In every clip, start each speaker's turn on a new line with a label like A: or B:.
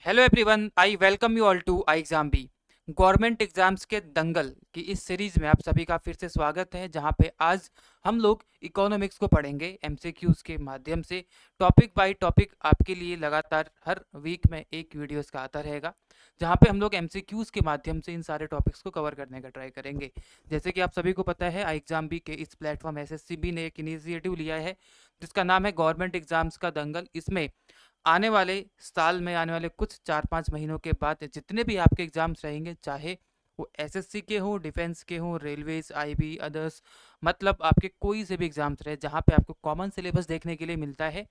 A: Hello everyone, I welcome you all to I exam B. Government exams के दंगल की इस सीरीज में आप सभी का फिर से स्वागत है, जहां पे आज हम लोग इकोनॉमिक्स को पढ़ेंगे एमसीक्यूज के माध्यम से। टॉपिक बाय टॉपिक आपके लिए लगातार हर वीक में एक वीडियोस का आता रहेगा, जहां पे हम लोग एमसीक्यूज के माध्यम से इन सारे टॉपिक्स को कवर करने का ट्राई करेंगे। जैसे कि आप सभी को पता है, आई एग्जाम बी के इस प्लेटफॉर्म एसएससीबी ने एक इनिशिएटिव लिया है जिसका नाम है गवर्नमेंट एग्जाम्स का दंगल। इसमें आने वाले साल में, आने वाले कुछ 4-5 महीनों के बाद जितने भी आपके एग्जाम्स रहेंगे, चाहे वो एसएससी के हों, डिफेंस के हों, रेलवेज, आईबी, अदर्स, मतलब आपके कोई से भी एग्जाम्स रहे जहाँ पे आपको कॉमन सिलेबस देखने के लिए मिलता है,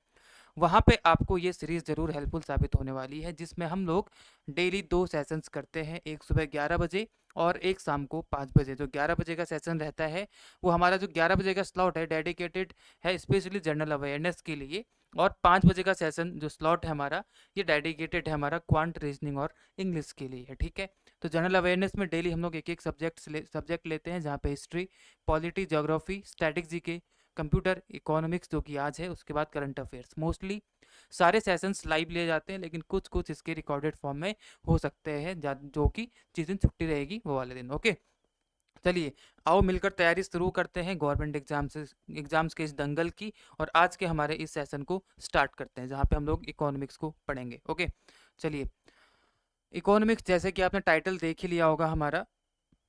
A: वहाँ पे आपको ये सीरीज़ ज़रूर हेल्पफुल साबित होने वाली है। जिसमें हम लोग डेली 2 सेशंस करते हैं, एक सुबह 11 बजे और एक शाम को 5 बजे। जो 11 बजे का सेशन रहता है, वो हमारा जो 11 बजे का स्लॉट है डेडिकेटेड है स्पेशली जनरल अवेयरनेस के लिए, और 5 बजे का सेशन जो स्लॉट है हमारा, ये डेडिकेटेड है हमारा क्वांट रीजनिंग और इंग्लिश के लिए है। ठीक है, तो जनरल अवेयरनेस में डेली हम लोग एक एक सब्जेक्ट लेते हैं, जहाँ पे history, polity, geography, static GK, computer, economics जो कि आज है, उसके बाद करंट अफेयर्स। मोस्टली सारे सेशंस लाइव लिए जाते हैं, लेकिन कुछ कुछ इसके रिकॉर्डेड फॉर्म में हो सकते हैं, जो कि जिस दिन छुट्टी रहेगी वो वाले दिन। ओके, चलिए आओ मिलकर तैयारी शुरू करते हैं गवर्नमेंट एग्जाम्स के इस दंगल की, और आज के हमारे इस सेशन को स्टार्ट करते हैं, जहाँ पे हम लोग इकोनॉमिक्स को पढ़ेंगे। ओके, चलिए। इकोनॉमिक्स, जैसे कि आपने टाइटल देख ही लिया होगा हमारा,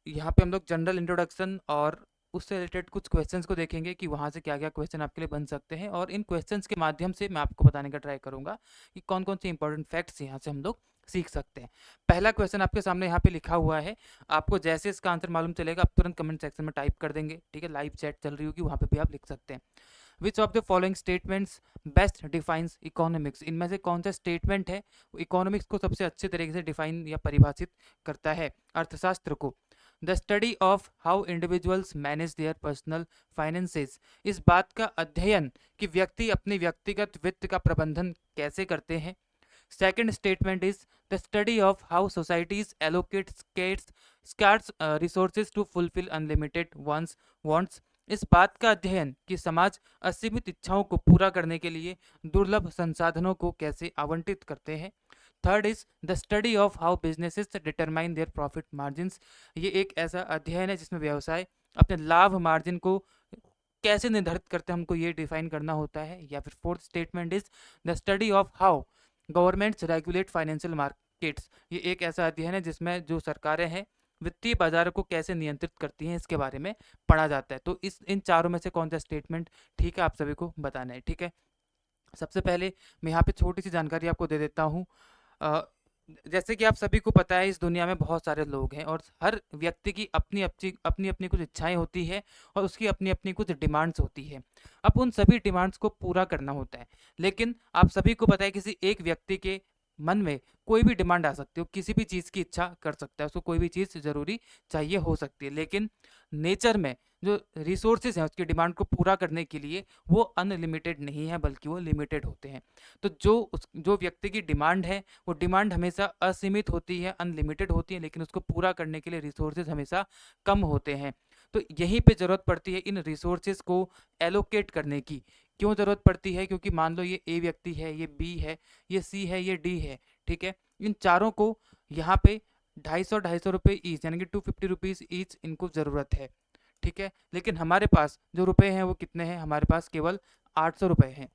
A: यहाँ पे हम लोग जनरल इंट्रोडक्शन और उससे रिलेटेड कुछ क्वेश्चंस को देखेंगे कि वहाँ से क्या क्या क्वेश्चन आपके लिए बन सकते हैं, और इन क्वेश्चंस के माध्यम से मैं आपको बताने का ट्राई करूँगा कि कौन कौन से इंपॉर्टेंट फैक्ट्स यहाँ से हम लोग सीख सकते हैं। पहला क्वेश्चन आपके सामने यहाँ पे लिखा हुआ है, आपको जैसे इसका आंसर मालूम चलेगा आप तुरंत कमेंट सेक्शन में टाइप कर देंगे। ठीक है, लाइव चैट चल रही होगी, वहाँ पे भी आप लिख सकते हैं। Which of the following statements best defines economics? इनमें से कौन सा स्टेटमेंट है वो इकोनॉमिक्स को सबसे अच्छे तरीके से डिफाइन या परिभाषित करता है, अर्थशास्त्र को? The study of how individuals manage their personal finances, इस बात का अध्ययन कि व्यक्ति अपनी व्यक्तिगत वित्त का प्रबंधन कैसे करते हैं। Second statement is the study of how societies allocate scarce resources to fulfil unlimited once wants, इस बात का अध्ययन कि समाज असीमित इच्छाओं को पूरा करने के लिए दुर्लभ संसाधनों को कैसे आवंटित करते हैं। Third is the study of how businesses determine their profit margins, ये एक ऐसा अध्ययन है जिसमें व्यवसाय अपने लाभ मार्जिन को कैसे निर्धारित करते हैं, हमको ये डिफाइन करना होता है। या फिर fourth statement is the study of how governments regulate financial markets, ये एक ऐसा अध्ययन है जिसमें जो सरकारें हैं वित्तीय बाजारों को कैसे नियंत्रित करती हैं, इसके बारे में पढ़ा जाता है। तो इस इन चारों में से कौन सा स्टेटमेंट ठीक है, आप सभी को बताना है। ठीक है, सबसे पहले मैं यहाँ पे छोटी सी जानकारी आपको दे देता हूँ। अ, जैसे कि आप सभी को पता है, इस दुनिया में बहुत सारे लोग हैं और हर व्यक्ति की अपनी अपनी अपनी अपनी कुछ इच्छाएं होती है और उसकी अपनी अपनी कुछ डिमांड्स होती है। अब उन सभी डिमांड्स को पूरा करना होता है, लेकिन आप सभी को पता है किसी एक व्यक्ति के मन में कोई भी डिमांड आ सकती है, वो किसी भी चीज़ की इच्छा कर सकता है, उसको कोई भी चीज़ ज़रूरी चाहिए हो सकती है। लेकिन नेचर में जो रिसोर्सेज हैं उसकी डिमांड को पूरा करने के लिए वो अनलिमिटेड नहीं है, बल्कि वो लिमिटेड होते हैं। तो जो व्यक्ति की डिमांड है, वो डिमांड हमेशा असीमित होती है, अनलिमिटेड होती है, लेकिन उसको पूरा करने के लिए रिसोर्सेज हमेशा कम होते हैं। तो यहीं पे ज़रूरत पड़ती है इन रिसोर्सेज को एलोकेट करने की। क्यों ज़रूरत पड़ती है? क्योंकि मान लो ये ए व्यक्ति है, ये बी है, ये सी है, ये डी है। ठीक है, इन चारों को यहाँ पे 250 ईच, यानी कि 250 रुपीज़ ईच इनको ज़रूरत है। ठीक है, लेकिन हमारे पास जो रुपए हैं वो कितने हैं? हमारे पास केवल 800 रुपये हैं।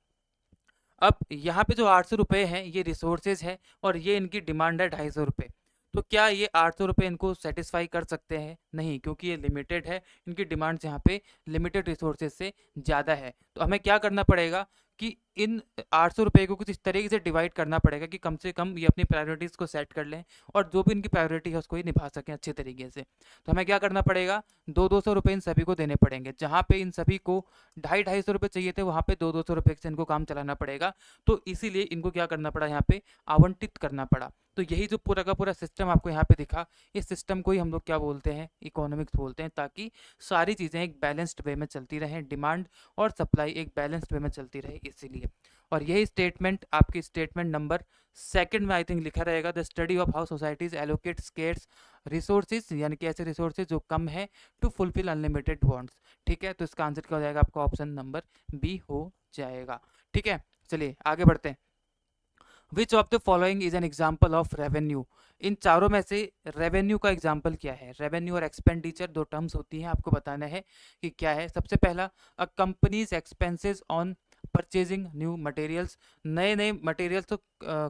A: अब यहाँ पे जो 800 रुपये हैं ये रिसोर्सेज है, और ये इनकी डिमांड है 250 रुपये। तो क्या ये 800 रुपये इनको सेटिस्फाई कर सकते हैं? नहीं, क्योंकि ये लिमिटेड है, इनकी डिमांड्स यहाँ पे लिमिटेड रिसोर्सेज से ज़्यादा है। तो हमें क्या करना पड़ेगा कि इन 800 रुपये को कुछ इस तरीके से डिवाइड करना पड़ेगा कि कम से कम ये अपनी प्रायोरिटीज़ को सेट कर लें, और जो भी इनकी प्रायोरिटी है उसको ये निभा सकें अच्छे तरीके से। तो हमें क्या करना पड़ेगा, 200-200 रुपये इन सभी को देने पड़ेंगे। जहाँ पे इन सभी को 250-250 रुपये चाहिए थे, वहाँ पे 200-200 रुपये से इनको काम चलाना पड़ेगा। तो इसीलिए इनको क्या करना पड़ा, यहाँ पे आवंटित करना पड़ा। तो यही जो पूरा का पूरा सिस्टम आपको यहाँ पे दिखा, इस सिस्टम को ही हम लोग क्या बोलते हैं, इकोनॉमिक्स बोलते हैं, ताकि सारी चीज़ें एक बैलेंस्ड वे में चलती रहें, डिमांड और सप्लाई एक बैलेंस्ड वे में चलती रहे, इसीलिए। और यही स्टेटमेंट आपकी स्टेटमेंट नंबर सेकंड में आई थिंक लिखा रहेगा, the study of how societies allocate scarce resources, यानी कि ऐसे रिसोर्सेज जो कम है, टू फुलफिल अनलिमिटेड वांट्स। ठीक है, तो इसका आंसर क्या हो जाएगा? आपका ऑप्शन नंबर बी हो जाएगा। ठीक है, चलिए आगे बढ़ते हैं। Which of the following is an example of revenue? इन चारों में से रेवेन्यू का एग्जाम्पल क्या है? रेवेन्यू और एक्सपेंडिचर दो टर्म्स होती हैं, आपको बताना है कि क्या है। सबसे पहला, a companies expenses on purchasing new materials, नए नए मटेरियल्स तो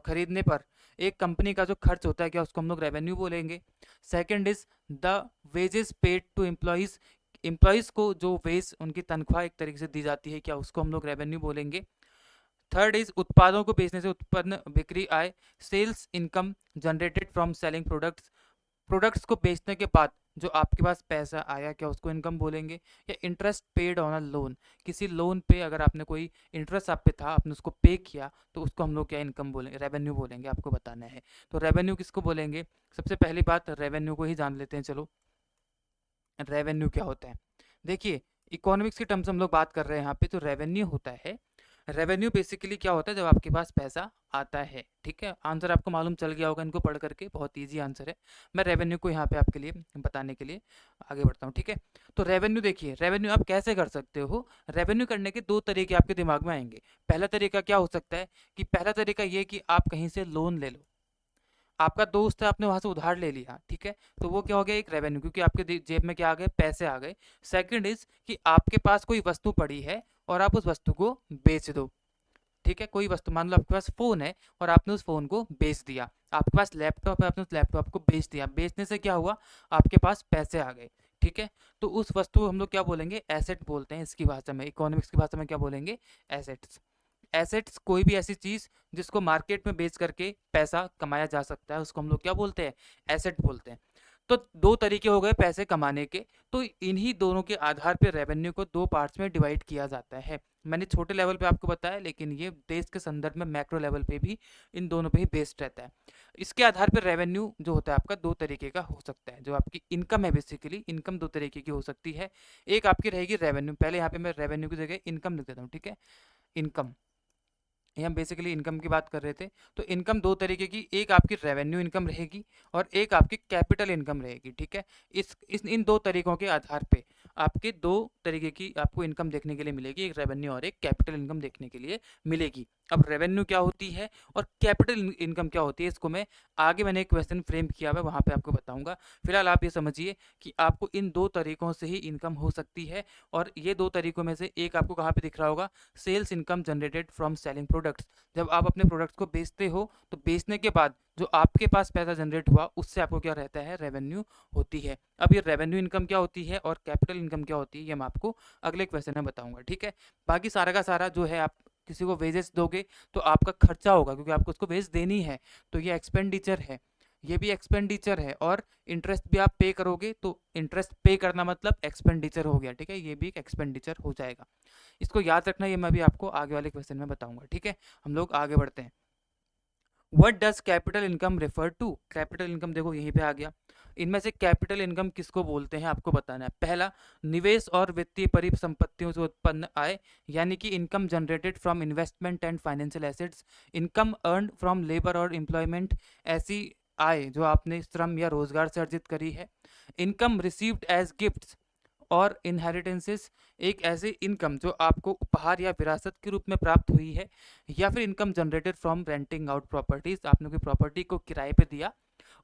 A: खरीदने पर एक कंपनी का जो खर्च होता है, क्या उसको हम लोग रेवेन्यू बोलेंगे। Second is the wages paid to employees, employees को जो वेज उनकी तनख्वाह एक तरीके से दी जाती है, क्या उसको हम लोग रेवेन्यू बोलेंगे। थर्ड इज उत्पादों को बेचने से उत्पन्न बिक्री आय, sales income generated from selling products, products को बेचने के बाद जो आपके पास पैसा आया, क्या उसको इनकम बोलेंगे। या interest paid on a loan, किसी लोन पे अगर आपने कोई इंटरेस्ट आप पे था, आपने उसको पे किया, तो उसको हम लोग क्या इनकम बोलेंगे, रेवेन्यू बोलेंगे, आपको बताना है। तो रेवेन्यू किसको बोलेंगे? सबसे पहली बात रेवेन्यू को ही जान लेते हैं, चलो। रेवेन्यू क्या होता है? देखिए, इकोनॉमिक्स की टर्म्स हम लोग बात कर रहे हैं यहाँ पे। तो रेवेन्यू होता है, रेवेन्यू बेसिकली क्या होता है, जब आपके पास पैसा आता है, ठीक है। आंसर आपको मालूम चल गया होगा इनको पढ़ करके, बहुत इजी आंसर है। मैं रेवेन्यू को यहाँ पे आपके लिए बताने के लिए आगे बढ़ता हूँ, ठीक है। तो रेवेन्यू देखिए, रेवेन्यू आप कैसे कर सकते हो? रेवेन्यू करने के दो तरीके आपके दिमाग में आएंगे। पहला तरीका क्या हो सकता है कि पहला तरीका ये कि आप कहीं से लोन ले लो, आपका दोस्त है, आपने वहां से उधार ले लिया, ठीक है, तो वो क्या हो गया, एक रेवेन्यू, क्योंकि आपके जेब में क्या आ गए, पैसे आ गए। सेकंड इज कि आपके पास कोई वस्तु पड़ी है और आप उस वस्तु को बेच दो, ठीक है। कोई वस्तु, मान लो आपके पास फोन है और आपने उस फोन को बेच दिया। आपके पास लैपटॉप है, आपने उस लैपटॉप को बेच दिया, बेचने से क्या हुआ, आपके पास पैसे आ गए, ठीक है। तो उस वस्तु को हम लोग क्या बोलेंगे, एसेट बोलते हैं इसकी भाषा में, इकोनॉमिक्स की भाषा में क्या बोलेंगे, एसेट्स। एसेट्स कोई भी ऐसी चीज जिसको मार्केट में बेच करके पैसा कमाया जा सकता है, उसको हम लोग क्या बोलते हैं, एसेट बोलते हैं। तो दो तरीके हो गए पैसे कमाने के। तो इन्हीं दोनों के आधार पर रेवेन्यू को दो पार्ट्स में डिवाइड किया जाता है। मैंने छोटे लेवल पे आपको बताया, लेकिन ये देश के संदर्भ में मैक्रो लेवल पे भी इन दोनों पे ही बेस्ड रहता है। इसके आधार पर रेवेन्यू जो होता है आपका दो तरीके का हो सकता है। जो आपकी इनकम है, बेसिकली इनकम दो तरीके की हो सकती है। एक आपकी रहेगी रेवेन्यू, पहले यहाँ पे मैं रेवेन्यू की जगह इनकम लिख देता हूँ, ठीक है। इनकम, ये हम बेसिकली इनकम की बात कर रहे थे। तो इनकम दो तरीके की, एक आपकी रेवेन्यू इनकम रहेगी और एक आपकी कैपिटल इनकम रहेगी, ठीक है। इस इन दो तरीकों के आधार पे आपके दो तरीके की आपको इनकम देखने के लिए मिलेगी, एक रेवेन्यू और एक कैपिटल इनकम देखने के लिए मिलेगी। अब रेवेन्यू क्या होती है और कैपिटल इनकम क्या होती है, इसको मैं आगे मैंने एक क्वेश्चन फ्रेम किया हुआ है, वहाँ पे आपको बताऊंगा। फिलहाल आप ये समझिए कि आपको इन दो तरीकों से ही इनकम हो सकती है। और ये दो तरीकों में से एक आपको कहाँ पे दिख रहा होगा, sales income generated from selling products. जब आप अपने प्रोडक्ट्स को बेचते हो, तो बेचने के बाद जो आपके पास पैसा जनरेट हुआ, उससे आपको क्या रहता है, रेवेन्यू होती है। अब ये रेवेन्यू इनकम क्या होती है और कैपिटल इनकम क्या होती है, ये मैं आपको अगले क्वेश्चन में बताऊंगा, ठीक है। बाकी सारा का सारा जो है, आप किसी को वेजेस दोगे तो आपका खर्चा होगा, क्योंकि आपको उसको वेज देनी है, तो ये एक्सपेंडिचर है, ये भी एक्सपेंडिचर है। और इंटरेस्ट भी आप पे करोगे, तो इंटरेस्ट पे करना मतलब एक्सपेंडिचर हो गया, ठीक है, ये भी एक एक्सपेंडिचर हो जाएगा। इसको याद रखना, ये मैं भी आपको आगे वाले क्वेश्चन में बताऊंगा, ठीक है। हम लोग आगे बढ़ते हैं। What does capital income refer to? Capital income देखो यहीं पे आ गया। इनमें से कैपिटल इनकम किसको बोलते हैं, आपको बताना है। पहला, निवेश और वित्तीय परिसंपत्तियों से उत्पन्न आय, यानी कि income generated from investment and financial assets. Income earn from labour और एम्प्लॉयमेंट, ऐसी आय जो आपने श्रम या रोजगार से अर्जित करी है। इनकम रिसीव्ड एज गिफ्ट्स और इनहेरिटेंसेस, एक ऐसी इनकम जो आपको उपहार या विरासत के रूप में प्राप्त हुई है। या फिर income generated from renting out properties, आपने कोई प्रॉपर्टी को किराए पे दिया,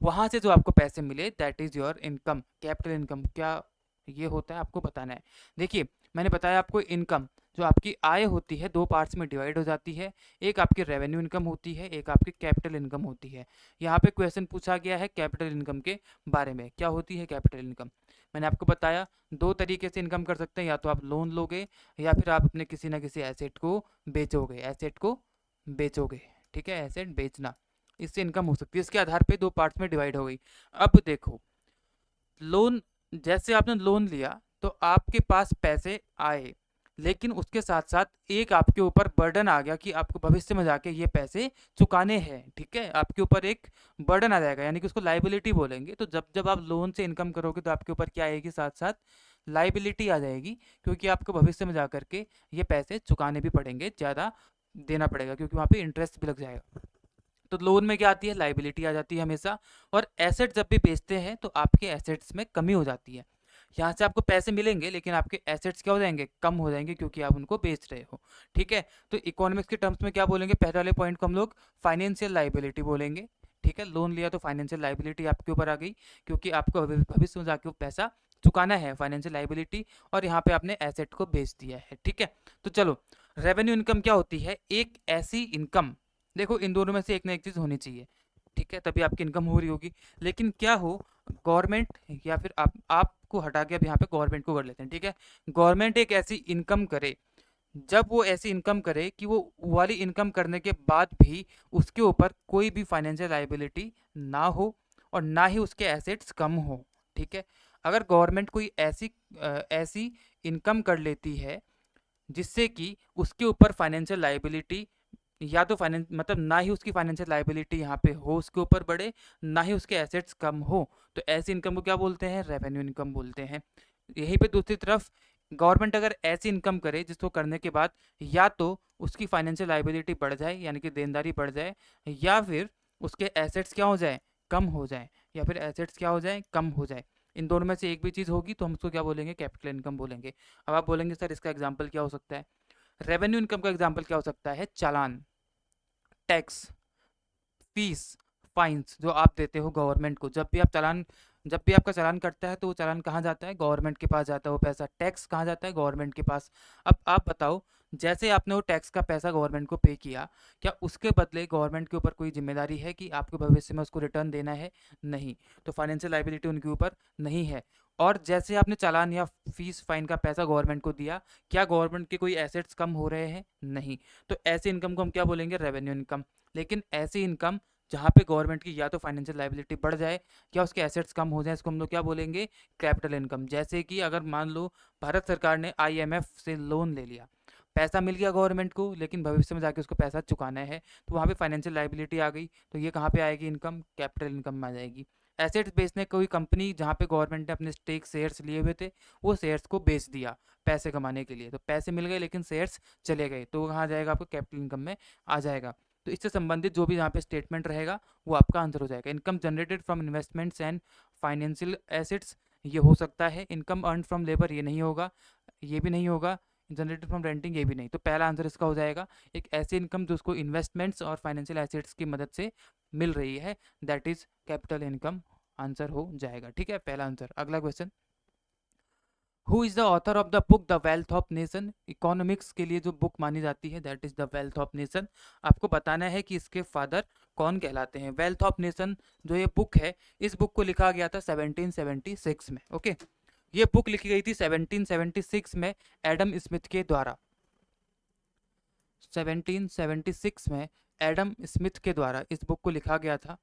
A: वहां से जो आपको पैसे मिले, that is your income, capital income. क्या ये होता है, आपको बताना है। देखिए, मैंने बताया आपको, इनकम जो आपकी आय होती है दो पार्ट्स में डिवाइड हो जाती है। एक आपकी रेवेन्यू इनकम होती है, एक आपकी कैपिटल इनकम होती है। यहाँ पे क्वेश्चन पूछा गया है कैपिटल इनकम के बारे में, क्या होती है कैपिटल इनकम। मैंने आपको बताया दो तरीके से इनकम कर सकते हैं, या तो आप लोन लोगे या फिर आप अपने किसी ना किसी एसेट को बेचोगे, एसेट को बेचोगे, ठीक है, एसेट बेचना, इससे इनकम हो सकती है। इसके आधार पे दो पार्ट्स में डिवाइड हो गई। अब देखो, लोन, जैसे आपने लोन लिया तो आपके पास पैसे आए, लेकिन उसके साथ साथ एक आपके ऊपर बर्डन आ गया कि आपको भविष्य में जाके ये पैसे चुकाने हैं, ठीक है। आपके ऊपर एक बर्डन आ जाएगा, यानी कि उसको लाइबिलिटी बोलेंगे। तो जब जब आप लोन से इनकम करोगे तो आपके ऊपर क्या आएगी, साथ साथ लाइबिलिटी आ जाएगी, क्योंकि आपको भविष्य में जा करके ये पैसे चुकाने भी पड़ेंगे, ज़्यादा देना पड़ेगा, क्योंकि वहाँ पे इंटरेस्ट भी लग जाएगा। तो लोन में क्या आती है, लाइबिलिटी आ जाती है हमेशा। और एसेट जब भी बेचते हैं तो आपके एसेट्स में कमी हो जाती है। यहाँ से आपको पैसे मिलेंगे लेकिन आपके एसेट्स क्या हो जाएंगे, कम हो जाएंगे, क्योंकि आप उनको बेच रहे हो। ठीक है, तो इकोनॉमिक्स के टर्म्स में क्या बोलेंगे, पहले वाले पॉइंट को हम लोग फाइनेंशियल लाइबिलिटी बोलेंगे। ठीक है, लोन लिया तो फाइनेंशियल लाइबिलिटी आपके ऊपर आ गई, क्योंकि आपको भविष्य में जाके वो पैसा चुकाना है, फाइनेंशियल लाइबिलिटी, और यहाँ पे आपने एसेट को बेच दिया है। ठीक है, तो चलो, रेवेन्यू इनकम क्या होती है, एक ऐसी इनकम, देखो इन दोनों में से एक ना एक चीज होनी चाहिए। ठीक है, तभी आपकी इनकम हो रही होगी। लेकिन क्या हो, गवर्नमेंट, या फिर आपको हटा के अब यहाँ पे गवर्नमेंट को कर लेते हैं। ठीक है, गवर्नमेंट एक ऐसी इनकम करे, जब वो ऐसी इनकम करे कि वो वाली इनकम करने के बाद भी उसके ऊपर कोई भी फाइनेंशियल लाइबिलिटी ना हो और ना ही उसके एसेट्स कम हो। ठीक है, अगर गवर्नमेंट कोई ऐसी इनकम कर लेती है जिससे कि उसके ऊपर फाइनेंशियल लाइबिलिटी, या तो फाइनेंस मतलब ना ही उसकी फाइनेंशियल लाइबिलिटी यहाँ पे हो उसके ऊपर बढ़े, ना ही उसके एसेट्स कम हो, तो ऐसी इनकम को क्या बोलते हैं, रेवेन्यू इनकम बोलते हैं। यहीं पे दूसरी तरफ गवर्नमेंट अगर ऐसी इनकम करे जिसको करने के बाद या तो उसकी फाइनेंशियल लाइबिलिटी बढ़ जाए यानी कि देनदारी बढ़ जाए, या फिर उसके एसेट्स क्या हो जाए, कम हो जाए, या फिर एसेट्स क्या हो जाए, कम हो जाए, इन दोनों में से एक भी चीज़ होगी तो हम उसको क्या बोलेंगे, कैपिटल इनकम बोलेंगे। अब आप बोलेंगे सर इसका एग्जाम्पल क्या हो सकता है, रेवेन्यू इनकम का एग्जाम्पल क्या हो सकता है, चालान, टैक्स, फीस, फाइन्स जो आप देते हो गवर्नमेंट को। जब भी आपका चालान कटता है तो वो चालान कहाँ जाता है, गवर्नमेंट के पास जाता है वो पैसा। टैक्स कहाँ जाता है, गवर्नमेंट के पास। अब आप बताओ, जैसे आपने वो टैक्स का पैसा गवर्नमेंट को पे किया, क्या उसके बदले गवर्नमेंट के ऊपर कोई जिम्मेदारी है कि आपको भविष्य में उसको रिटर्न देना है, नहीं, तो फाइनेंशियल लाइबिलिटी उनके ऊपर नहीं है। और जैसे आपने चालान या फीस फाइन का पैसा गवर्नमेंट को दिया, क्या गवर्नमेंट के कोई एसेट्स कम हो रहे हैं, नहीं, तो ऐसी इनकम को हम क्या बोलेंगे, रेवेन्यू इनकम। लेकिन ऐसी इनकम जहाँ पे गवर्नमेंट की या तो फाइनेंशियल लाइबिलिटी बढ़ जाए या उसके एसेट्स कम हो जाए, इसको हम लोग क्या बोलेंगे, कैपिटल इनकम। जैसे कि अगर मान लो भारत सरकार ने आईएमएफ से लोन ले लिया, पैसा मिल गया गवर्नमेंट को, लेकिन भविष्य में जाके उसको पैसा चुकाना है, तो वहाँ पे फाइनेंशियल लाइबिलिटी आ गई, तो ये कहाँ पे आएगी, इनकम, कैपिटल इनकम में आ जाएगी। एसेट्स बेचने, कोई कंपनी जहाँ पे गवर्नमेंट ने अपने स्टेक शेयर्स लिए हुए थे, वो शेयर्स को बेच दिया पैसे कमाने के लिए, तो पैसे मिल गए लेकिन शेयर्स चले गए, तो वो कहाँ जाएगा, आपको कैपिटल इनकम में आ जाएगा। तो इससे संबंधित जो भी यहाँ पे स्टेटमेंट रहेगा वो आपका आंसर हो जाएगा। Income generated from investments and financial assets, ये हो सकता है। इनकम अर्न फ्रॉम लेबर, ये नहीं होगा, ये भी नहीं होगा। जनरेटेड फ्रॉम रेंटिंग, ये भी नहीं। तो पहला आंसर इसका हो जाएगा, एक ऐसी इनकम जो उसको इन्वेस्टमेंट्स और फाइनेंशियल एसेट्स की मदद से मिल रही है, that is capital income, answer हो जाएगा। ठीक है, पहला आंसर। अगला question, who is the author of the book the wealth of nation, economics के लिए जो बुक मानी जाती है that is the wealth of nation. आपको बताना है कि इसके फादर कौन कहलाते हैं। वेल्थ ऑफ नेशन जो ये बुक है, इस बुक को लिखा गया था 1776 में। ओके, ये बुक लिखी गई थी 1776 में एडम स्मिथ के द्वारा। 1776 में एडम स्मिथ के द्वारा इस बुक को लिखा गया था,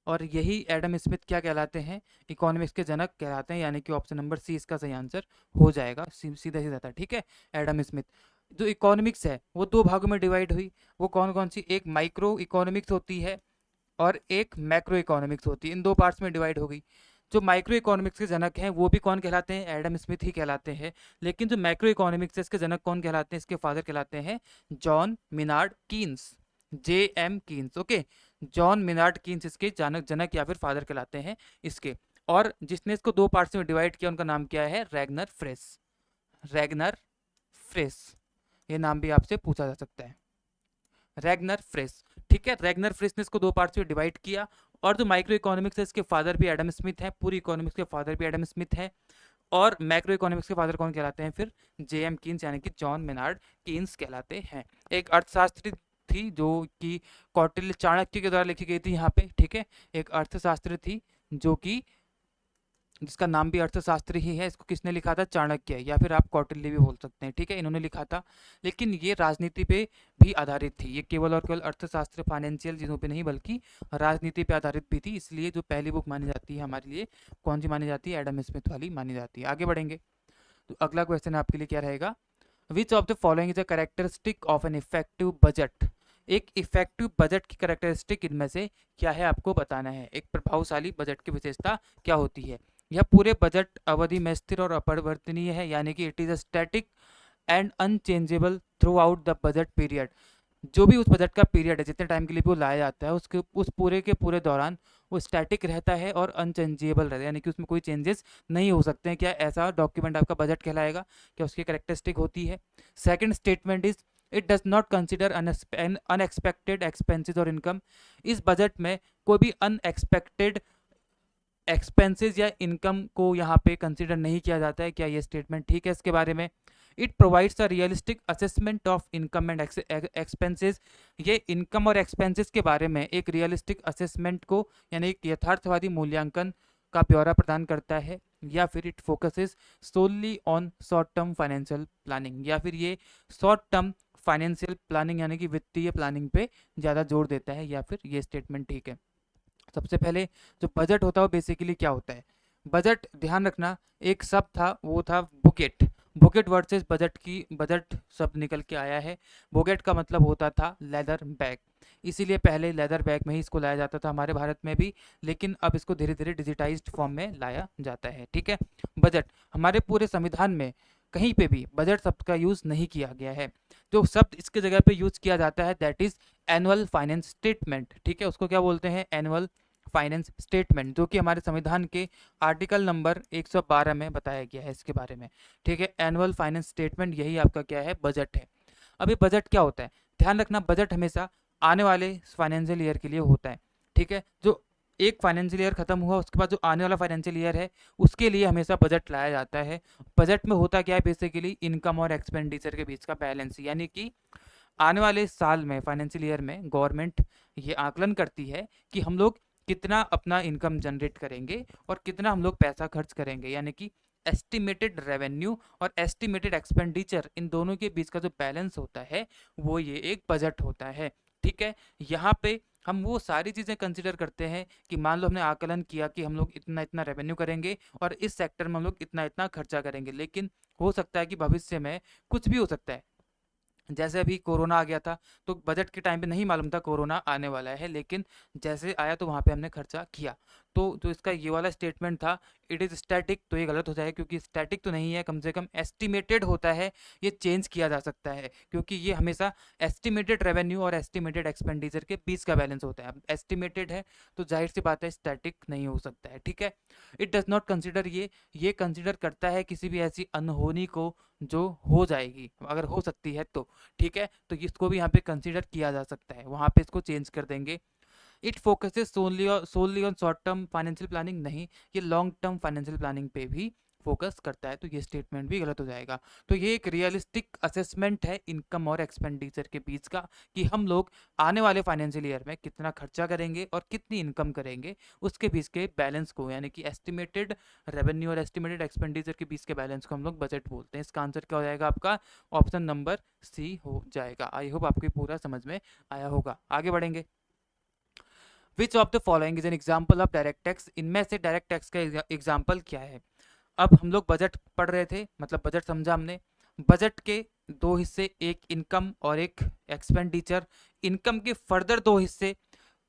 A: और यही एडम स्मिथ क्या कहलाते हैं, इकोनॉमिक्स के जनक कहलाते हैं, यानी कि ऑप्शन नंबर सी इसका सही आंसर हो जाएगा। सीधा सीधा था। ठीक है, एडम स्मिथ। जो इकोनॉमिक्स है वो दो भागों में डिवाइड हुई, वो कौन कौन सी, एक माइक्रो इकोनॉमिक्स होती है और एक मैक्रो इकोनॉमिक्स होती है, इन दो पार्ट्स में डिवाइड हो गई। जो माइक्रो इकोनॉमिक्स के जनक हैं वो भी कौन कहलाते हैं, एडम स्मिथ ही कहलाते हैं। लेकिन जो मैक्रो इकोनॉमिक्स है इसके जनक कौन कहलाते हैं, इसके फादर कहलाते हैं John Maynard Keynes, JM Keynes. Okay, John Maynard Keynes इसके जनक जनक या फिर फादर कहलाते हैं इसके। और जिसने इसको दो पार्ट्स में डिवाइड किया उनका नाम क्या है, रैगनर फ्रेस। रैगनर फ्रेस, ये नाम भी आपसे पूछा जा सकता है, रैगनर फ्रेस। ठीक है, रैगनर फ्रेस ने इसको दो पार्ट्स में डिवाइड किया। और जो माइक्रो इकोनॉमिक्स है इसके फादर भी एडम स्मिथ है, पूरी इकोनॉमिक्स के फादर भी एडम स्मिथ है। और मैक्रो इकोनॉमिक्स के फादर कौन कहलाते हैं फिर, JM कीन्स यानी कि जॉन मेनार्ड कीन्स कहलाते हैं। एक अर्थशास्त्री थी जो कि कौटिल्य चाणक्य के द्वारा लिखी गई थी यहाँ पे। ठीक है, एक अर्थशास्त्री थी जो कि जिसका नाम भी अर्थशास्त्री ही है, इसको किसने लिखा था, चाणक्य, या फिर आप कौटिल्य भी बोल सकते हैं। ठीक है, इन्होंने लिखा था, लेकिन ये राजनीति पे भी आधारित थी। ये केवल और केवल अर्थशास्त्र फाइनेंशियल चीज़ों पे नहीं बल्कि राजनीति पे आधारित भी थी, इसलिए जो पहली बुक मानी जाती है हमारे लिए, कौन सी मानी जाती है, एडम स्मिथ वाली मानी जाती है। आगे बढ़ेंगे, तो अगला क्वेश्चन आपके लिए क्या रहेगा, विच of the following is a characteristic of an effective budget. एक इफेक्टिव बजट की कैरेक्टरिस्टिक इनमें से क्या है, आपको बताना है। एक प्रभावशाली बजट की विशेषता क्या होती है। यह पूरे बजट अवधि में स्थिर और अपरिवर्तनीय है, यानी कि it is a static and unchangeable through out the budget period. जो भी उस बजट का पीरियड है, जितने टाइम के लिए भी वो लाया जाता है, उसके उस पूरे के पूरे दौरान वो स्टैटिक रहता है और अनचेंजेबल रहता है, यानी कि उसमें कोई चेंजेस नहीं हो सकते हैं। क्या ऐसा डॉक्यूमेंट आपका बजट कहलाएगा? क्या उसकी करेक्टरिस्टिक होती है? Second statement is it does not consider unexpected expenses और इनकम। इस बजट में कोई भी अनएक्सपेक्टेड एक्सपेंसेस या इनकम को यहाँ पे कंसिडर नहीं किया जाता है। क्या ये स्टेटमेंट ठीक है इसके बारे में? It provides a realistic assessment of income and expenses. ये इनकम और एक्सपेंसेस के बारे में एक रियलिस्टिक असेसमेंट को, यानी एक यथार्थवादी मूल्यांकन का ब्यौरा प्रदान करता है। या फिर it focuses solely on short term financial planning, या फिर ये शॉर्ट टर्म फाइनेंशियल प्लानिंग यानी कि वित्तीय प्लानिंग पे ज़्यादा जोर देता है। या फिर ये स्टेटमेंट ठीक है? सबसे पहले जो बजट होता है वो बेसिकली क्या होता है? बजट, ध्यान रखना, एक शब्द था वो था बुकेट। बुकेट वर्ड से बजट की बजट शब्द निकल के आया है। बुकेट का मतलब होता था लेदर बैग, इसीलिए पहले लेदर बैग में ही इसको लाया जाता था हमारे भारत में भी, लेकिन अब इसको धीरे धीरे डिजिटाइज्ड फॉर्म में लाया जाता है। ठीक है? बजट हमारे पूरे संविधान में कहीं पे भी बजट शब्द का यूज नहीं किया गया है। जो शब्द इसके जगह पे यूज किया जाता है that is annual finance statement. ठीक है? उसको क्या बोलते हैं? एनुअल फाइनेंस स्टेटमेंट, जो कि हमारे संविधान के आर्टिकल नंबर 112 में बताया गया है इसके बारे में। ठीक है? एनुअल फाइनेंस स्टेटमेंट यही आपका क्या है? बजट है। अभी बजट क्या होता है? ध्यान रखना, बजट हमेशा आने वाले फाइनेंशियल ईयर के लिए होता है। ठीक है? जो एक फाइनेंशियल ईयर खत्म हुआ उसके बाद जो आने वाला फाइनेंशियल ईयर है उसके लिए हमेशा बजट लाया जाता है। बजट में होता क्या है? बेसिकली इनकम और एक्सपेंडिचर के बीच का बैलेंस, यानी कि आने वाले साल में फाइनेंशियल ईयर में गवर्नमेंट ये आकलन करती है कि हम लोग कितना अपना इनकम जनरेट करेंगे और कितना हम लोग पैसा खर्च करेंगे, यानी कि एस्टिमेटेड रेवेन्यू और एस्टिमेटेड एक्सपेंडिचर, इन दोनों के बीच का जो बैलेंस होता है वो ये एक बजट होता है। ठीक है? यहाँ पे हम वो सारी चीज़ें कंसिडर करते हैं कि मान लो हमने आकलन किया कि हम लोग इतना इतना रेवेन्यू करेंगे और इस सेक्टर में हम लोग इतना इतना खर्चा करेंगे, लेकिन हो सकता है कि भविष्य में कुछ भी हो सकता है। जैसे अभी कोरोना आ गया था तो बजट के टाइम पे नहीं मालूम था कोरोना आने वाला है, लेकिन जैसे आया तो वहाँ पे हमने खर्चा किया। तो जो इसका ये वाला स्टेटमेंट था इट इज़ स्टैटिक, तो ये गलत हो जाएगा क्योंकि स्टैटिक तो नहीं है, कम से कम एस्टिमेटेड होता है। ये चेंज किया जा सकता है क्योंकि ये हमेशा एस्टिमेटेड रेवेन्यू और एस्टिमेटेड एक्सपेंडिचर के बीच का बैलेंस होता है। अब एस्टिमेटेड है तो जाहिर सी बात है स्टैटिक नहीं हो सकता है। ठीक है? इट डज नॉट कंसिडर, ये कंसिडर करता है किसी भी ऐसी अनहोनी को जो हो जाएगी, अगर हो सकती है तो। ठीक है? तो इसको भी यहाँ पे कंसीडर किया जा सकता है, वहाँ पे इसको चेंज कर देंगे। It focuses solely on short term financial planning, नहीं, ये लॉन्ग टर्म फाइनेंशियल प्लानिंग पे भी फोकस करता है, तो ये स्टेटमेंट भी गलत हो जाएगा। तो ये एक रियलिस्टिक असेसमेंट है इनकम और एक्सपेंडिचर के बीच का, कि हम लोग आने वाले फाइनेंशियल ईयर में कितना खर्चा करेंगे और कितनी इनकम करेंगे, उसके बीच के बैलेंस को, यानी कि एस्टिमेटेड रेवेन्यू और एस्टिमेटेड एक्सपेंडिचर के बीच के बैलेंस को हम लोग बजट बोलते हैं। इसका आंसर क्या हो जाएगा आपका? ऑप्शन नंबर सी हो जाएगा। आई होप आपको पूरा समझ में आया होगा। आगे बढ़ेंगे। विच of the following is an example of direct tax? इनमें से डायरेक्ट टैक्स का एग्जाम्पल क्या है? अब हम लोग बजट पढ़ रहे थे, मतलब बजट समझा हमने। बजट के दो हिस्से, एक इनकम और एक एक्सपेंडिचर। इनकम के फर्दर दो हिस्से,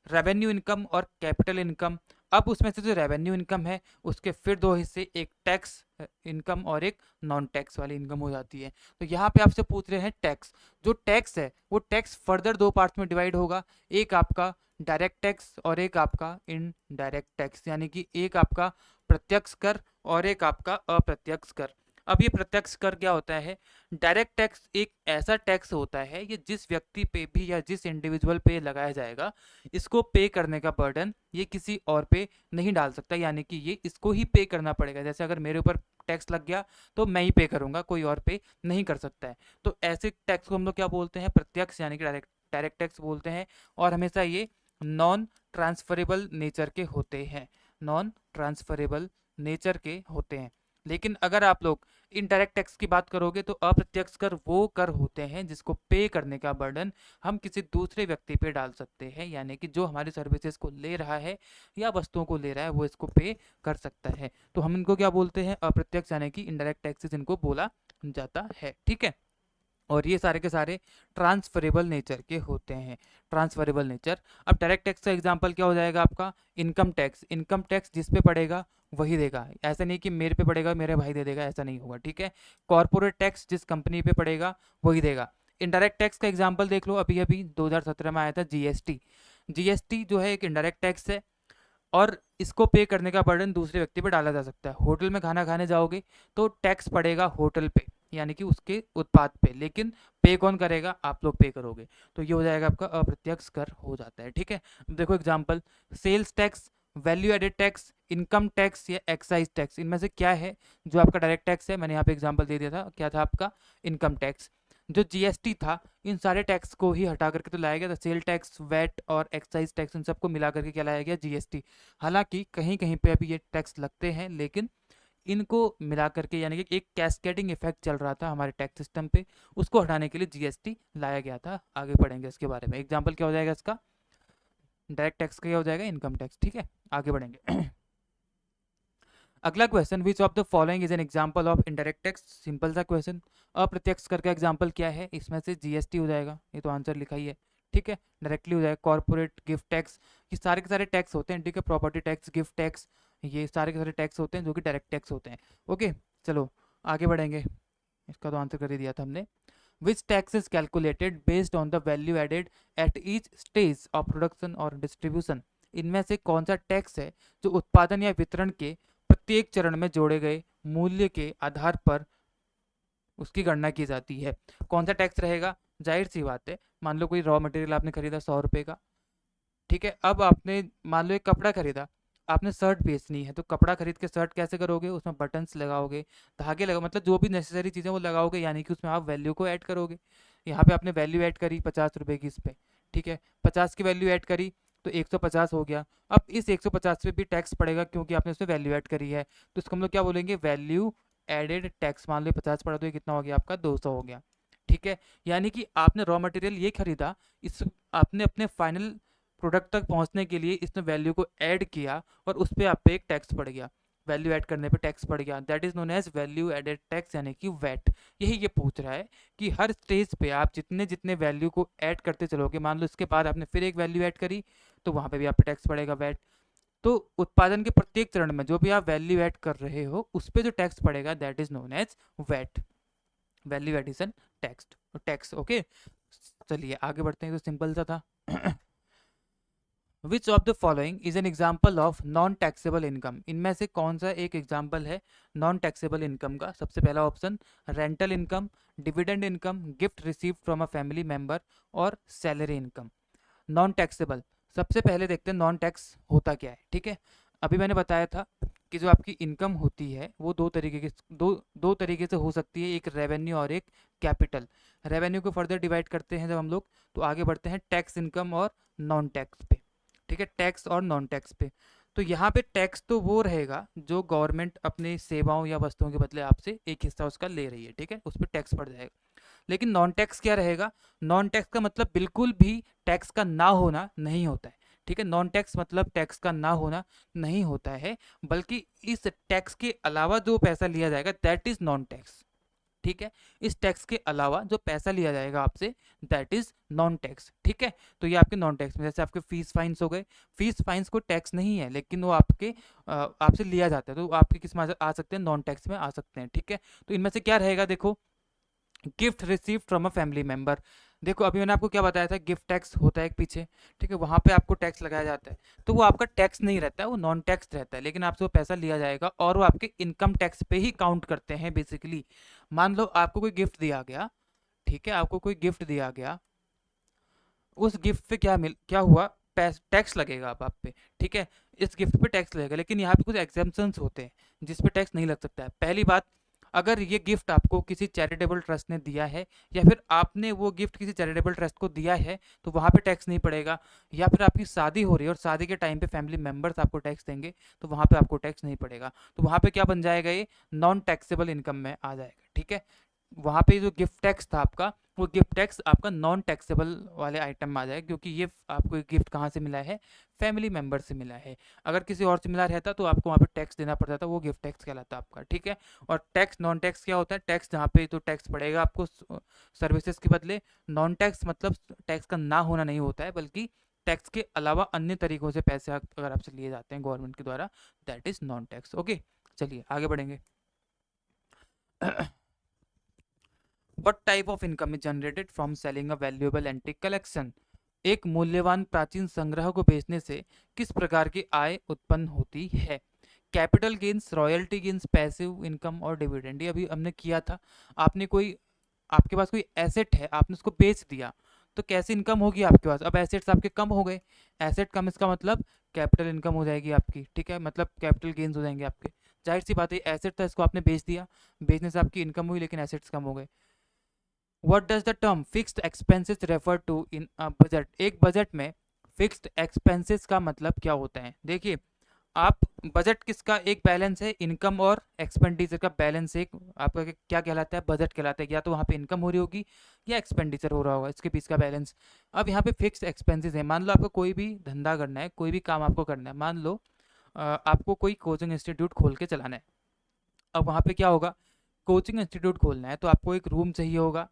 A: रेवेन्यू इनकम और कैपिटल इनकम। अब उसमें से जो रेवेन्यू इनकम है उसके फिर दो हिस्से, एक टैक्स इनकम और एक नॉन टैक्स वाली इनकम हो जाती है। तो यहाँ पे आपसे पूछ रहे हैं टैक्स। जो टैक्स है वो टैक्स फर्दर दो पार्ट्स में डिवाइड होगा, एक आपका डायरेक्ट टैक्स और एक आपका इनडायरेक्ट टैक्स, यानी कि एक आपका प्रत्यक्ष कर और एक आपका अप्रत्यक्ष कर। अब ये प्रत्यक्ष कर क्या होता है? डायरेक्ट टैक्स एक ऐसा टैक्स होता है ये जिस व्यक्ति पे भी या जिस इंडिविजुअल पे लगाया जाएगा, इसको पे करने का बर्डन ये किसी और पे नहीं डाल सकता, यानी कि ये इसको ही पे करना पड़ेगा। जैसे अगर मेरे ऊपर टैक्स लग गया तो मैं ही पे करूंगा, कोई और पे नहीं कर सकता है। तो ऐसे टैक्स को हम लोग क्या बोलते हैं? प्रत्यक्ष, यानी कि डायरेक्ट डायरेक्ट टैक्स बोलते हैं। और हमेशा ये नॉन ट्रांसफरेबल नेचर के होते हैं, नॉन ट्रांसफरेबल नेचर के होते हैं। लेकिन अगर आप लोग इनडायरेक्ट टैक्स की बात करोगे तो अप्रत्यक्ष कर वो कर होते हैं जिसको पे करने का बर्डन हम किसी दूसरे व्यक्ति पे डाल सकते हैं, यानी कि जो हमारी सर्विसेज को ले रहा है या वस्तुओं को ले रहा है वो इसको पे कर सकता है। तो हम इनको क्या बोलते हैं? अप्रत्यक्ष, यानी कि इनडायरेक्ट टैक्सेस इनको बोला जाता है। ठीक है? और ये सारे के सारे ट्रांसफरेबल नेचर के होते हैं, ट्रांसफरेबल नेचर। अब डायरेक्ट टैक्स का एग्जांपल क्या हो जाएगा आपका? Income tax. इनकम टैक्स जिस पे पड़ेगा वही देगा, ऐसा नहीं कि मेरे पे पड़ेगा मेरे भाई दे देगा, ऐसा नहीं होगा। ठीक है? कॉर्पोरेट टैक्स जिस कंपनी पे पड़ेगा वही देगा। इनडायरेक्ट टैक्स का एग्जाम्पल देख लो, अभी अभी 2017 में आया था जीएसटी। जीएसटी जो है एक इनडायरेक्ट टैक्स है और इसको पे करने का बर्डन दूसरे व्यक्ति पे डाला जा सकता है। होटल में खाना खाने जाओगे तो टैक्स पड़ेगा होटल पे, यानी कि उसके उत्पाद पे, लेकिन पे कौन करेगा? आप लोग पे करोगे। तो ये हो जाएगा आपका अप्रत्यक्ष कर हो जाता है, ठीक है। अब देखो example, sales tax, value added tax, income tax या एक्साइज टैक्स, इनमें से क्या है जो आपका डायरेक्ट टैक्स है? मैंने यहाँ पे एग्जाम्पल दे दिया था, क्या था आपका? Income tax. जो जीएसटी था, इन सारे टैक्स को ही हटा करके तो लाया गया था, सेल टैक्स, वैट और एक्साइज टैक्स, इन सबको मिला करके क्या लाया गया? जीएसटी। हालांकि कहीं कहीं पे अभी ये टैक्स लगते हैं, लेकिन इनको मिला करके, यानी कि एक कैस्केडिंग इफेक्ट चल रहा था हमारे टैक्स सिस्टम पे, उसको हटाने के लिए जीएसटी लाया गया था। आगे बढ़ेंगे इसके बारे में। एग्जाम्पल क्या हो जाएगा इसका? डायरेक्ट टैक्स का क्या हो जाएगा? इनकम टैक्स, ठीक है। आगे बढ़ेंगे। अगला question, which of the following is an example of indirect tax? Simple सा क्वेश्चन। अप्रत्यक्ष कर का एग्जांपल क्या है? इसमें से जीएसटी हो जाएगा, ये तो आंसर लिखा ही है, ठीक है। डायरेक्टली हो जाएगा कॉर्पोरेट गिफ्ट टैक्स, ये सारे के सारे टैक्स होते हैं, ठीक है। प्रॉपर्टी टैक्स, गिफ्ट टैक्स, ये सारे के सारे टैक्स होते हैं जो कि डायरेक्ट टैक्स होते हैं। ओके, चलो आगे बढ़ेंगे। इसका तो आंसर कर ही दिया था हमने। Which tax is calculated based on the value added at each stage of production और डिस्ट्रीब्यूशन? इनमें से कौन सा टैक्स है जो उत्पादन या वितरण के प्रत्येक चरण में जोड़े गए मूल्य के आधार पर उसकी गणना की जाती है? कौन सा टैक्स रहेगा? जाहिर सी बात है, मान लो कोई रॉ मटेरियल आपने खरीदा 100 रुपए का, ठीक है। अब आपने मान लो एक कपड़ा खरीदा, आपने शर्ट बेचनी है, तो कपड़ा खरीद के शर्ट कैसे करोगे? उसमें बटन्स लगाओगे, धागे लगाओ, मतलब जो भी नेसेसरी चीज़ें वो लगाओगे, यानी कि उसमें आप वैल्यू को ऐड करोगे। यहाँ पे आपने वैल्यू ऐड करी 50 रुपए की इस पे, ठीक है। 50 की वैल्यू ऐड करी तो 150 हो गया। अब इस 150 पे भी टैक्स पड़ेगा क्योंकि आपने उसमें वैल्यू ऐड करी है, तो इसको हम लोग क्या बोलेंगे? Value added tax. मान लो 50 पड़ा तो ये कितना हो गया आपका? 200 हो गया, ठीक है। यानी कि आपने रॉ मटेरियल ये खरीदा, इस आपने अपने फाइनल प्रोडक्ट तक पहुंचने के लिए इसने वैल्यू को ऐड किया और उस पर आप पे एक टैक्स पड़ गया, वैल्यू ऐड करने पे टैक्स पड़ गया, that is known as value added tax, यानी कि वैट। यही ये पूछ रहा है कि हर स्टेज पे आप जितने जितने वैल्यू को ऐड करते चलोगे, मान लो इसके बाद आपने फिर एक वैल्यू ऐड करी, तो वहां पे भी आप पे टैक्स पड़ेगा, वैट। तो उत्पादन के प्रत्येक चरण में जो भी आप वैल्यू ऐड कर रहे हो उस पर जो टैक्स पड़ेगा that is known as VAT, value addition tax, tax. Okay, चलिए आगे बढ़ते हैं, तो सिंपल सा था। Which of the following is an example of non taxable income? इनमें से कौन सा एक एग्जाम्पल है नॉन टैक्सेबल इनकम का? सबसे पहला option, rental income, dividend income, gift received from a family member और सैलरी इनकम। नॉन टैक्सेबल, सबसे पहले देखते हैं नॉन टैक्स होता क्या है, ठीक है। अभी मैंने बताया था कि जो आपकी इनकम होती है वो दो तरीके से हो सकती है, एक रेवेन्यू और एक कैपिटल। रेवेन्यू को फर्दर डिवाइड करते हैं जब हम लोग, तो आगे बढ़ते हैं टैक्स इनकम और नॉन टैक्स पे, ठीक है। टैक्स और नॉन टैक्स पे, तो यहाँ पे टैक्स तो वो रहेगा जो गवर्नमेंट अपने सेवाओं या वस्तुओं के बदले आपसे एक हिस्सा उसका ले रही है, ठीक है, उस पर टैक्स पड़ जाएगा। लेकिन नॉन टैक्स क्या रहेगा? नॉन टैक्स का मतलब बिल्कुल भी टैक्स का ना होना नहीं होता है, ठीक है। नॉन टैक्स मतलब टैक्स का ना होना नहीं होता है, बल्कि इस टैक्स के अलावा जो पैसा लिया जाएगा दैट इज नॉन टैक्स, ठीक है। इस टैक्स के अलावा जो पैसा लिया जाएगा आपसे दैट इज नॉन टैक्स, ठीक है। तो ये आपके नॉन टैक्स में, जैसे आपके फीस फाइन्स हो गए, फीस फाइन्स को टैक्स नहीं है, लेकिन वो आपके आपसे लिया जाता है, तो आपके किस में आ सकते हैं? नॉन टैक्स में आ सकते हैं, ठीक है। तो इनमें से क्या रहेगा? देखो, gift receive from a family member. देखो अभी मैंने आपको क्या बताया था, गिफ्ट टैक्स होता है एक पीछे, ठीक है, वहां पे आपको टैक्स लगाया जाता है, तो वो आपका टैक्स नहीं रहता है, वो नॉन टैक्स रहता है, लेकिन आपसे वो पैसा लिया जाएगा और वो आपके इनकम टैक्स पे ही काउंट करते हैं बेसिकली। मान लो आपको कोई गिफ्ट दिया गया, ठीक है, आपको कोई गिफ्ट दिया गया, उस गिफ्ट पे क्या हुआ? टैक्स लगेगा आप पे, ठीक है। इस गिफ्ट पे टैक्स लगेगा, लेकिन यहाँ पे कुछ एग्जाम्पशंस होते हैं जिस पे टैक्स नहीं लग सकता है। पहली बात, अगर ये गिफ्ट आपको किसी चैरिटेबल ट्रस्ट ने दिया है, या फिर आपने वो गिफ्ट किसी चैरिटेबल ट्रस्ट को दिया है, तो वहाँ पे टैक्स नहीं पड़ेगा। या फिर आपकी शादी हो रही है और शादी के टाइम पे फैमिली मेंबर्स आपको टैक्स देंगे, तो वहाँ पे आपको टैक्स नहीं पड़ेगा, तो वहाँ पे क्या बन जाएगा? ये नॉन टैक्सेबल इनकम में आ जाएगा, ठीक है। वहाँ पे जो गिफ्ट टैक्स था आपका, वो गिफ्ट टैक्स आपका नॉन टैक्सेबल वाले आइटम में आ जाएगा, क्योंकि ये आपको गिफ्ट कहाँ से मिला है? फैमिली मेंबर से मिला है। अगर किसी और से मिला रहता तो आपको वहाँ पे टैक्स देना पड़ता था, वो गिफ्ट टैक्स कहलाता आपका, ठीक है। और टैक्स, नॉन टैक्स क्या होता है? टैक्स जहाँ पे तो टैक्स पड़ेगा आपको सर्विसेज के बदले। नॉन टैक्स मतलब टैक्स का ना होना नहीं होता है, बल्कि टैक्स के अलावा अन्य तरीकों से पैसे अगर आपसे लिए जाते हैं गवर्नमेंट के द्वारा, that is non tax. Okay, चलिए आगे बढ़ेंगे। What type of income is generated from selling a valuable antique collection? एक मूल्यवान प्राचीन संग्रह को बेचने से किस प्रकार की आय उत्पन्न होती है? Capital gains, royalty gains, passive income और डिविडेंड। ये अभी हमने किया था। आपने कोई आपके पास कोई एसेट है, आपने उसको बेच दिया, तो कैसी इनकम होगी आपके पास? अब एसेट्स आपके कम हो गए, एसेट कम, इसका मतलब कैपिटल इनकम हो जाएगी आपकी, ठीक है, मतलब कैपिटल गेन्स हो जाएंगे आपके। जाहिर सी बात है, एसेट था, इसको आपने बेच दिया, बेचने से आपकी इनकम हुई लेकिन एसेट्स कम हो गए। What does the term fixed expenses refer to in a budget? एक बजट में फिक्स्ड एक्सपेंसेस का मतलब क्या होता है? देखिए, आप बजट किसका एक बैलेंस है, इनकम और एक्सपेंडिचर का बैलेंस एक आपका क्या कहलाता है? बजट कहलाता है। या तो वहाँ पे इनकम हो रही होगी या एक्सपेंडिचर हो रहा होगा, इसके बीच का बैलेंस। अब यहाँ पे फिक्स्ड एक्सपेंसेस है। मान लो आपको कोई भी धंधा करना है, कोई भी काम आपको करना है, मान लो आपको कोई कोचिंग इंस्टीट्यूट खोल के चलाना है। अब वहाँ पे क्या होगा? कोचिंग इंस्टीट्यूट खोलना है तो आपको एक रूम चाहिए होगा,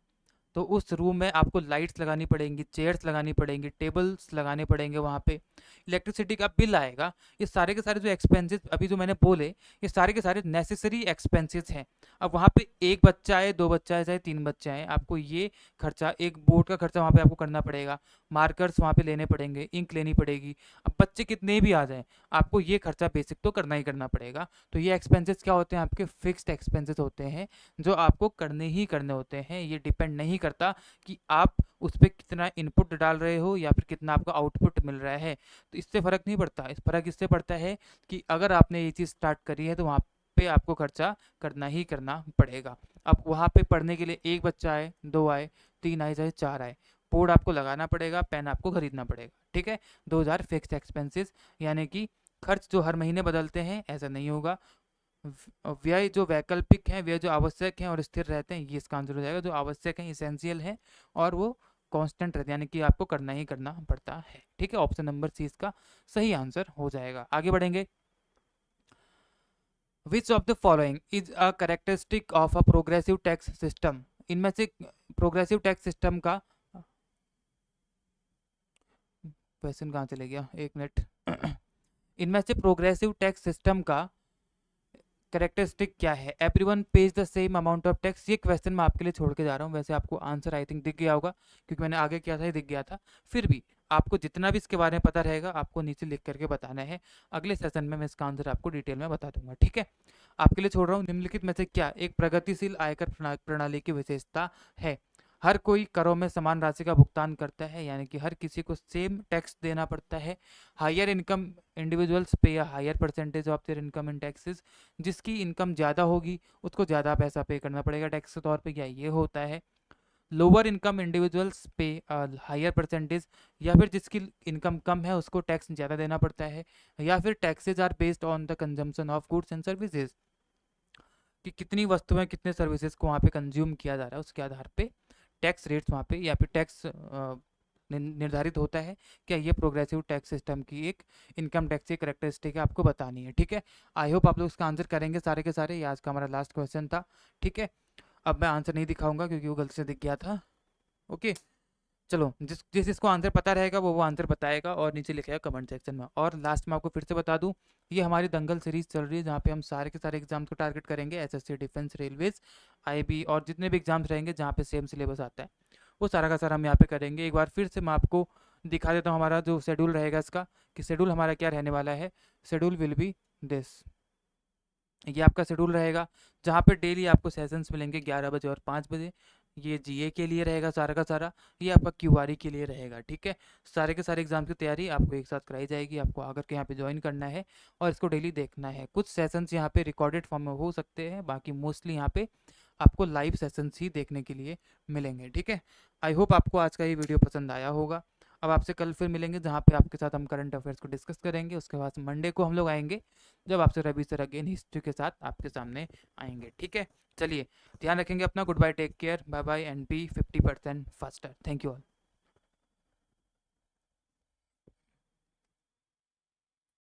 A: तो उस रूम में आपको लाइट्स लगानी पड़ेंगी, चेयर्स लगानी पड़ेंगी, टेबल्स लगाने पड़ेंगे, वहाँ पे इलेक्ट्रिसिटी का बिल आएगा। ये सारे के सारे जो एक्सपेंसेस अभी जो मैंने बोले, ये सारे के सारे नेसेसरी एक्सपेंसेस हैं। अब वहाँ पे एक बच्चा आए, दो बच्चा आए, चाहे तीन बच्चे आए, आपको ये खर्चा, एक बोर्ड का खर्चा वहाँ पे आपको करना पड़ेगा, मार्कर्स वहाँ पे लेने पड़ेंगे, इंक लेनी पड़ेगी। अब बच्चे कितने भी आ जाएँ, आपको ये खर्चा बेसिक तो करना ही करना पड़ेगा। तो ये एक्सपेंसेस क्या होते हैं? आपके फिक्स्ड एक्सपेंसेस होते हैं, जो आपको करने ही करने होते हैं। ये डिपेंड नहीं करता कि आप उस पर कितना इनपुट डाल रहे हो या फिर कितना आपको आउटपुट मिल रहा है, तो इससे फ़र्क नहीं पड़ता। इस फ़र्क इससे पड़ता है कि अगर आपने ये चीज़ स्टार्ट करी है तो वहाँ पे आपको खर्चा करना ही करना पड़ेगा। अब वहाँ पे पढ़ने के लिए एक बच्चा आए, दो आए, तीन आए, चाहे चार आए, बोर्ड आपको लगाना पड़ेगा, पेन आपको खरीदना पड़ेगा, ठीक है। 2000 फिक्स्ड एक्सपेंसेस, यानी कि खर्च जो हर महीने बदलते हैं, ऐसा नहीं होगा। व्यय जो वैकल्पिक हैं, व्यय जो आवश्यक हैं और स्थिर रहते हैं, ये इसका आंसर हो जाएगा। जो आवश्यक हैं, इसेंशियल है, और वो कांस्टेंट रहते हैं, यानी कि आपको करना ही करना पड़ता है, ठीक है। ऑप्शन नंबर सी इसका सही आंसर हो जाएगा। आगे बढ़ेंगे। विच of the following is a characteristic of a progressive tax system? इनमें से प्रोग्रेसिव टैक्स सिस्टम का क्वेश्चन कहाँ चले गया, एक मिनट। इनमें से प्रोग्रेसिव टैक्स सिस्टम का कैरेक्टरिस्टिक क्या है? Everyone page the same amount of tax. ये क्वेश्चन मैं आपके लिए छोड़ के जा रहा हूँ, वैसे आपको आंसर आई थिंक दिख गया होगा, क्योंकि मैंने आगे किया था, ये दिख गया था। फिर भी आपको जितना भी इसके बारे में पता रहेगा, आपको नीचे लिख करके बताना है। अगले सेशन में मैं इसका आंसर आपको डिटेल में बता दूंगा, ठीक है। आपके लिए छोड़ रहा हूँ। निम्नलिखित में से क्या एक प्रगतिशील आयकर प्रणाली की विशेषता है? हर कोई करों में समान राशि का भुगतान करता है, यानी कि हर किसी को सेम टैक्स देना पड़ता है। हायर इनकम इंडिविजुअल्स पे या higher percentage of their income in taxes. जिसकी इनकम ज़्यादा होगी उसको ज़्यादा पैसा पे करना पड़ेगा टैक्स के तौर पे, क्या ये होता है? लोअर इनकम इंडिविजुअल्स पे हायर परसेंटेज, या फिर जिसकी इनकम कम है उसको टैक्स ज़्यादा देना पड़ता है, या फिर taxes are based on the consumption of goods and services, कि कितनी वस्तुएं कितने सर्विसेज को वहाँ पे कंज्यूम किया जा रहा है, उसके आधार पे टैक्स रेट्स वहाँ पे या फिर टैक्स निर्धारित होता है। क्या ये प्रोग्रेसिव टैक्स सिस्टम की एक इनकम टैक्स की करेक्टरिस्टिक है, आपको बतानी है, ठीक है। आई होप आप लोग इसका आंसर करेंगे सारे के सारे। ये आज का हमारा लास्ट क्वेश्चन था, ठीक है। अब मैं आंसर नहीं दिखाऊंगा क्योंकि वो गलती से दिख गया था। ओके, चलो, जिस जिस जिसको आंसर पता रहेगा वो आंसर बताएगा और नीचे लिखेगा कमेंट सेक्शन में। और लास्ट में आपको फिर से बता दूं, ये हमारी दंगल सीरीज चल रही है, जहाँ पे हम सारे के सारे एग्जाम्स को टारगेट करेंगे, एसएससी, डिफेंस, रेलवेज, आईबी और जितने भी एग्जाम्स रहेंगे जहाँ पे सेम सिलेबस आता है, वो सारा का सारा हम यहाँ पे करेंगे। एक बार फिर से मैं आपको दिखा देता हूँ हमारा जो शेड्यूल रहेगा इसका, कि शेड्यूल हमारा क्या रहने वाला है। शेड्यूल विल बी दिस, ये आपका शेड्यूल रहेगा, जहाँ पे डेली आपको सेशंस मिलेंगे 11 बजे और 5 बजे। ये जीए के लिए रहेगा सारा का सारा, ये आपका क्यूआरई के लिए रहेगा, ठीक है। सारे के सारे एग्जाम की तैयारी आपको एक साथ कराई जाएगी। आपको आकर के यहाँ पे ज्वाइन करना है और इसको डेली देखना है। कुछ सेशंस यहाँ पे रिकॉर्डेड फॉर्म में हो सकते हैं, बाकी मोस्टली यहाँ पे आपको लाइव सेशंस ही देखने के लिए मिलेंगे, ठीक है। आई होप आपको आज का ये वीडियो पसंद आया होगा। अब आपसे कल फिर मिलेंगे, जहाँ पे आपके साथ हम करंट अफेयर्स को डिस्कस करेंगे। उसके बाद मंडे को हम लोग आएंगे, जब आपसे रवि सर अगेन हिस्ट्री के साथ आपके सामने आएंगे, ठीक है। चलिए, ध्यान रखेंगे अपना। Goodbye, take care, bye bye and be 50% faster. Thank you all.